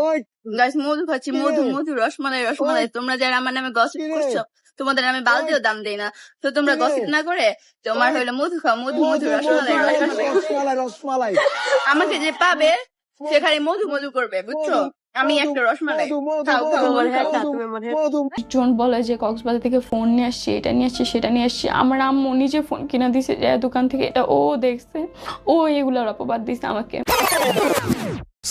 ওই গাইস মধু খাচ্ছি, মধু মধু রসমালাই রসমালাই। তোমরা যারা আমার নামে গসিপ করছো, তোমাদের আমি বালতিও দাম দেই না। তো তোমরা গসিপ না করে তোমার হইলো মধু খাও, মধু মধু রসমালাই রসমালাই। রসমালাই রসমালাই আমাকে যে পাবে সে খালি মধু মধু করবে, বুঝছো? আমি একটা রসমালাই খাও খাও। জন বলে যে কক্সবাজার থেকে ফোন নিয়ে আসছি, এটা নিয়ে আসছি, সেটা নিয়ে আসছি। আমার আম্মু নিজে ফোন কিনা দিছে যে দোকান থেকে, এটা ও দেখছে, ও এগুলার অপবাদ দিছে আমাকে।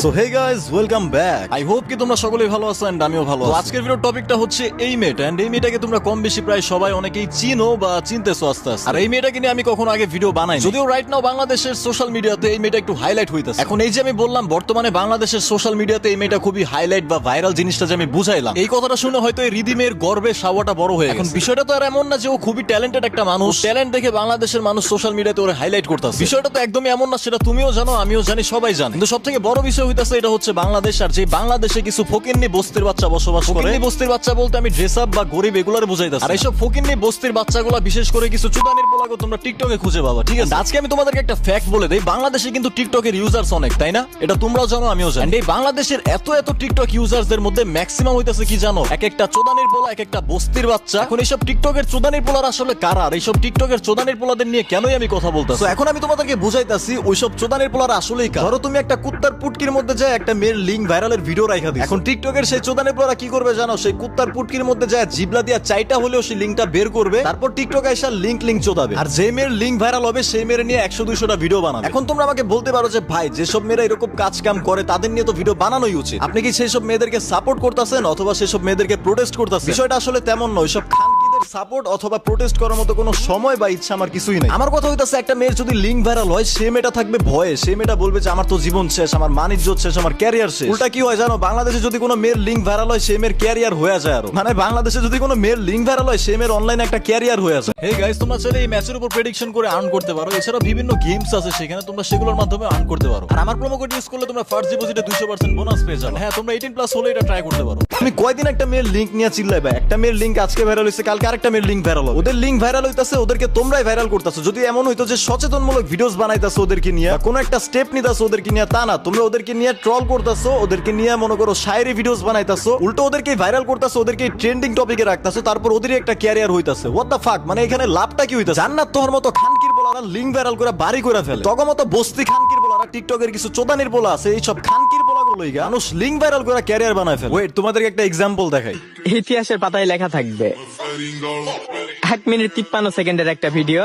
So hey guys, welcome back. I hope কি তোমরা সকলেই ভালো আছো এন্ড আমিও ভালো আছি। আজকের ভিডিওর টপিকটা হচ্ছে এই মেয়েটা, এন্ড এই মেয়েটাকে তোমরা কম বেশি প্রায় সবাই অনেকেই চিনো বা চিনতেছো আস্তে আস্তে। আর এই মেয়েটাকে নিয়ে আমি কখনো আগে ভিডিও বানাই, যদিও রাইট নাও বাংলাদেশের সোশ্যাল মিডিয়াতে এই মেয়েটা একটু হাইলাইট হইতেছে। এখন এই যে আমি বললাম বর্তমানে বাংলাদেশের সোশ্যাল মিডিয়াতে এই মেয়েটা খুবই হাইলাইট বা ভাইরাল, জিনিসটা যে আমি বুঝাইলাম, এই কথাটা শুনে হয়তো এই রিদিমের গর্বে সাওয়াটা বড় হয়ে গেছে। এখন বিষয়টা তো আর এমন না যে ও খুবই ট্যালেন্টেড একটা মানুষ, ট্যালেন্ট দেখে বাংলাদেশের মানুষ সোশ্যাল মিডিয়াতে ওরে হাইলাইট করতেছে। বিষয়টা তো একদমই এমন না, সেটা তুমিও জানো, আমিও জানি, সবাই জানে। কিন্তু সবথেকে বড় বিষয় হইতাছে এটা হচ্ছে বাংলাদেশ, আর যে বাংলাদেশে কিছু ফকিন্নি বস্তির বাচ্চা বসবাস করে। বস্তির বাচ্চা বলতে আমি ড্রেস আপ বা গরিব এগুলার বুঝাইতাছি। আর এইসব ফকিন্নি বস্তির বাচ্চাগুলা বিশেষ করে কিছু চুদানির পোলাগো তোমরা টিকটকে খুঁজে পাবা, ঠিক আছে? আজকে আমি তোমাদেরকে একটা ফ্যাক্ট বলে দেই, বাংলাদেশে কিন্তু টিকটকের ইউজার্স অনেক, তাই না? এটা তোমরাও জানো, আমিও জানি। এই বাংলাদেশের এত এত টিকটক ইউজার্সদের মধ্যে ম্যাক্সিমাম হইতাছে কি জানো? এক একটা চোদানির পোলা, এক একটা বস্তির বাচ্চা। এখন এইসব টিকটকের চোদানির পোলার আসলে কারা, আর এইসব টিকটকের চোদানির পোলাদের নিয়ে কেনই আমি কথা বলতাছি? এখন আমি তোমাদেরকে বুঝাইতাছি ওইসব চোদানির পোলার আসলেই কারা। ধরো তুমি একটা কুত্তার পুটকির মধ্যে যায় একটা মেয়ের লিঙ্ক ভাইরালের ভিডিও রাখা দিই। এখন টিকটকের সেই চোদানের পোলারা কি করবে জানো? সেই কুত্তার পুটকির মধ্যে যায় জিবলা দিয়া চাইটা হলেও সেই লিঙ্কটা বের করবে, তারপর টিকটক আইসা লিঙ্ক চোদাবে। আর যে মেয়ের লিঙ্ক ভাইরাল হবে সেই মেয়ের নিয়ে 100-200টা ভিডিও বানাবে। এখন তোমরা আমাকে বলতে পারো যে ভাই, যেসব মেয়েরা এরকম কাজ কাম করে তাদের নিয়ে তো ভিডিও বানানোই উচিত। আপনি কি সেই সব মেয়েদেরকে সাপোর্ট করতেছেন অথবা সেই সব মেয়েদেরকে প্রোটেস্ট করতেছেন? বিষয়টা আসলে তেমন নয়। সব খানকিদের সাপোর্ট অথবা প্রোটেস্ট করার মতো কোনো সময় বা ইচ্ছা আমার কিছুই নেই। আমার কথা হইতাছে, একটা মেয়ের যদি লিঙ্ক ভাইরাল হয়, সে মেয়েটা থাকবে ভয়ে, সে মেয়েটা বলবে যে আমার তো জীবন শেষ, আমার মানিজ্য শেষ, আমার ক্যারিয়ার শেষ। উল্টা কি হয় জানো? বাংলাদেশে যদি কোনো মেয়ের লিঙ্ক ভাইরাল হয়, সেই মেয়ের ক্যারিয়ার হয়ে যায়। আরো মানে বাংলাদেশে যদি কোনো মেয়ের লিঙ্ক ভাইরাল হয়, সেই মেয়ের অনলাইনে একটা ক্যারিয়ার হয়ে যায়। হে গাইস, তোমরা চাইলে এই ম্যাচের উপর প্রেডিকশন করে আর্ন করতে পারো। এছাড়া বিভিন্ন গেমস আছে, সেখানে তোমরা সেগুলোর মাধ্যমে আর্ন করতে পারো। আর আমার প্রোমো কোড ইউজ করলে তোমরা ফার্স্ট ডিপোজিটে 200% বোনাস পেয়ে যাবে। হ্যাঁ, তোমরা 18+ হলে এটা ট্রাই করতে পারো। তুমি কয়দিন একটা মেয়ের লিঙ্ক নিয়ে চিল্লাইবা? একটা মেয়ের লিঙ্ক আজকে ভাইরাল হইছে, কালকে আরেকটা মেয়ের লিঙ্ক ভাইরাল হবে। ওদের লিঙ্ক ভাইরাল হইতাছে, ওদেরকে তোমরাই ভাইরাল করতেছো। যদি এমন হইতো যে সচেতনমূলক ভিডিওস বানাইতাছো ওদেরকে নিয়ে, কোনো একটা স্টেপ নিতাছো ওদেরকে নিয়ে, তা না, তোমরা ওদেরকে নিয়ে ট্রল করতেছো, ওদেরকে নিয়ে মনে করো শায়েরি ভিডিওস বানাইতাছো, উল্টো ওদেরকে ভাইরাল করতেছো, ওদেরকে ট্রেন্ডিং টপিকে রাখতাছো, তারপর ওদেরই একটা ক্যারিয়ার হইতাছে। What the fuck? মানে এখানে লাভটা কি হইতাছে? জান্নাত তোর মতো খানকির বলারা লিঙ্ক ভাইরাল করে বাড়ি করে ফেলে, তখন মতো বস্তি খানকির বলারা টিকটকের কিছু চোদানির বলা আছে, এইসব খানকির বলাগুলোই মানুষ লিঙ্ক ভাইরাল করে ক্যারিয়ার বানায় ফেলে। ওয়েট, তোমাদেরকে একটা এক্সাম্পল দেখাই। ইতিহাসের পাতায় লেখা থাকবে 1 মিনিট 53 সেকেন্ডের একটা ভিডিও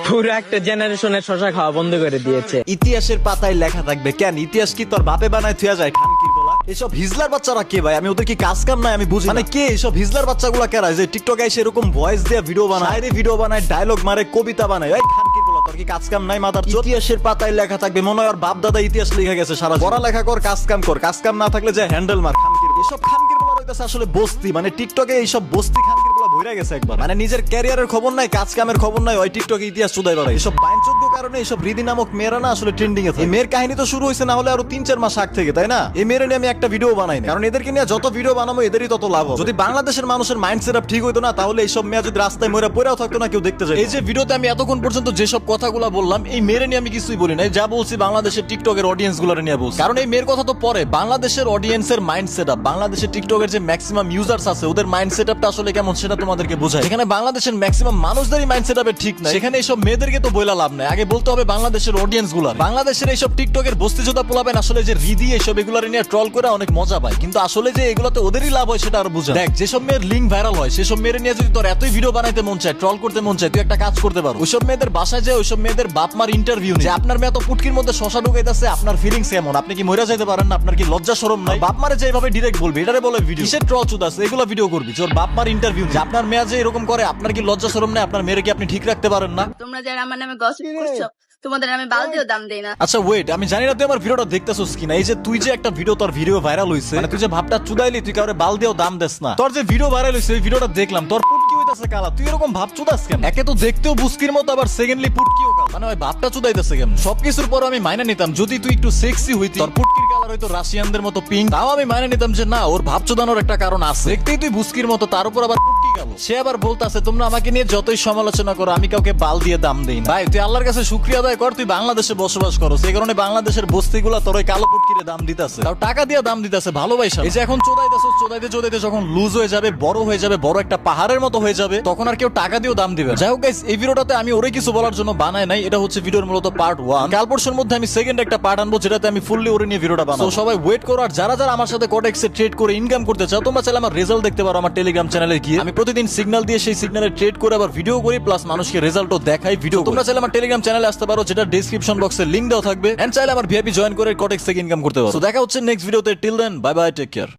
পুরো একটা জেনারেশনের শশা খাওয়া বন্ধ করে দিয়েছে। ইতিহাসের পাতায় লেখা থাকবে কেন? ইতিহাস কি তোর বাপে বানায় থুয়া যায়? খানকির বলা এসব হিজলার বাচ্চারা কে ভাই? আমি ওদের কি কাজ কাম নাই? আমি বুঝি মানে কে এসব হিজলার বাচ্চাগুলা কেরা যে টিকটকে এসে এরকম ভয়েস দিয়ে ভিডিও বানায়, শায়েরি ভিডিও বানায়, ডায়লগ মারে, কবিতা বানায়? এই খানকির বলা, তোর কি কাজ কাম নাই? মাদার ইতিহাসের পাতায় লেখা থাকবে, মনে হয় ওর বাপ দাদা ইতিহাস লেখা গেছে, সারা পড়ালেখা কর, কাজ কাম কর, কাজ কাম না থাকলে যে হ্যান্ডেল মার। খানকির এসব খানকির বলা হইতাছে আসলে বস্তি, মানে টিকটকে এইসব বস্তি খানকির বলা ভইরা গেছে একবার। মানে নিজের ক্যারিয়ারের খবর নাই, কাজ কামের খবর নাই, ওই টিকটকে ইতিহাস চুদাই বেড়ায়। এসব বাইনযোগ্য কারণে এইসব রিদি নামক মেয়েরা না আসলে ট্রেন্ডিং আছে। এই মেয়ের কাহিনী তো শুরু হয়েছে না হলে আরো 3-4 মাস আগ থেকে, তাই না? এই মেয়ের নিয়ে আমি একটা ভিডিও বানাই না, কারণ এদেরকে নিয়ে যত ভিডিও বানাবো এদেরই তত লাভ হবে। যদি বাংলাদেশের মানুষের মাইন্ড সেটআপ ঠিক হইতো না, তাহলে এইসব মেয়ে যদি রাস্তায় মরে পড়েও থাকতো না, কেউ দেখতে যায়। এই যে ভিডিওতে আমি এতক্ষণ পর্যন্ত যেসব কথাগুলো বললাম, এই মেয়ের নিয়ে আমি কিছুই বলি নাই। যা বলছি বাংলাদেশের টিকটকের অডিয়েন্স গুলোর নিয়ে বলছি, কারণ এই মেয়ের কথা তো পরে। বাংলাদেশের অডিয়েন্সের মাইন্ড সেটআপ, বাংলাদেশের টিকটকের যে ম্যাক্সিমাম ইউজার্স আছে ওদের মাইন্ড সেটআপটা আসলে কেমন সেটা তোমাদেরকে বোঝাই। এখানে বাংলাদেশের ম্যাক্সিমাম মানুষদেরই মাইন্ড সেটআপে ঠিক নাই, সেখানে এইসব মেয়েদেরকে তো বইলা লাভ নাই। আগে বলতে হবে বাংলাদেশের অডিয়েন্স গুলার। বাংলাদেশের এইসব টিকটকের বস্তিজোদা পোলাবেন আসলে যে রিদি এইসব এগুলার নিয়ে ট্রল করে অনেক মজা পায়, কিন্তু আসলে যে এগুলাতে ওদেরই লাভ হয় সেটা আর বুঝা। দেখ, যেসব মেয়ের লিঙ্ক ভাইরাল হয় সেসব মেয়ের নিয়ে যদি তোর এতই ভিডিও বানাইতে মন চায়, ট্রল করতে মন চায়, তুই একটা কাজ করতে পারো। ওইসব মেয়েদের বাসায় যায়, ওইসব মেয়েদের বাপ মার ইন্টারভিউ নিয়ে, আপনার মেয়ে তো পুটকির মধ্যে শশা ঢুকাইতেছে, আপনার ফিলিংস কেমন? আপনি কি মরে যাইতে পারেন না? আপনার কি লজ্জা শরম নাই? বাপ মারে যেভাবে ডিরেক্ট বলবি, এটারে বলে ভিডিও। কিসের ট্রল চুদাছে? এগুলো ভিডিও করবি তোর বাপ মার ইন্টারভিউ, যে আপনার মেয়ে যে এরকম করে, আপনার কি লজ্জা শরম নাই? আপনার মেয়েকে কি আপনি ঠিক রাখতে পারেন না? তোমরা যারা আমার নামে গসিপ করছো, তোমাদের আমি বালতিও দাম দেই না। আচ্ছা ওয়েট, আমি জানি না তুই আমার ভিডিওটা দেখতেছস কিনা। এই যে তুই যে একটা ভিডিও, তোর ভিডিও ভাইরাল হইছে, মানে তুই যে ভাবটা চুদাইলি, তুই কাউরে বাল দিয়েও দাম দেস না। তোর যে ভিডিও ভাইরাল হইছে, ওই ভিডিওটা দেখলাম, তোর পুটকি হইতাছে কালা। তুই এরকম ভাব চুদাস কেন? একে তো দেখতেও বুস্কির মতো, আবার সেকেন্ডলি পুটকিও কালা, মানে ওই ভাবটা চুদাইতেছে কেন? সবকিছুর পর আমি মাইনা নিতাম যদি তুই একটু সেক্সি হইতি, তোর পুটকির কালার হইতো রাশিয়ানদের মতো পিঙ্ক, তাও আমি মাইনা নিতাম যে না, ওর ভাব চুদানোর একটা কারণ আছে। দেখতেই তুই বুস্কির মতো, তার উপর আবার পুটকি গেল। সে আবার বলতাছে তোমরা আমাকে নিয়ে যতই সমালোচনা করো আমি কাউকে বাল দিয়ে দাম দেই না। ভাই তুই আল্লাহর কাছে শুকরিয়া আদায় কর, তুই বাংলাদেশে বসবাস করো, সেই কারণে বাংলাদেশের বস্তিগুলা তোর ওই কালো পুটকিরে দাম দিতেছে, তাও টাকা দিয়ে দাম দিতেছে ভালোবাসা। এই যে এখন চোদাইতে যখন লুজ হয়ে যাবে, বড় হয়ে যাবে, বড় একটা পাহাড়ের মতো হয়ে যাবে, তখন আর কেউ টাকা দিয়েও দাম দিবে। যাই হোক গাইস, এই ভিডিওটাতে আমি ওরে কিছু বলার জন্য বানাই নাই, এটা হচ্ছে ভিডিওর মূলত পার্ট 1। কাল পরশুর মধ্যে আমি সেকেন্ড একটা পার্ট আনবো, যেটাতে আমি ফুললি ওরে নিয়ে ভিডিওটা বানাবো। সবাই ওয়েট করো। আর যারা যারা আমার সাথে কোডেক্সে ট্রেড করে ইনকাম করতে চাও, তোমরা চাইলে আমার রেজাল্ট দেখতে পারো আমার টেলিগ্রাম চ্যানেলে গিয়ে। আমি প্রতিদিন সিগন্যাল দিয়ে সেই সিগন্যালে ট্রেড করে আবার ভিডিও করি, প্লাস মানুষকে রেজাল্টও দেখাই ভিডিও। তোমরা চাইলে আমার টেলিগ্রাম চ্যানেলে আসতে পারো, যেটা ডেসক্রিপশন বক্সে লিংক দেওয়া থাকবে, এন্ড চাইলে আমার ভিআইপি জয়েন করে কোডেক্স থেকে ইনকাম করতে পারো। তো দেখা হচ্ছে নেক্সট ভিডিওতে। Till then bye bye, take care.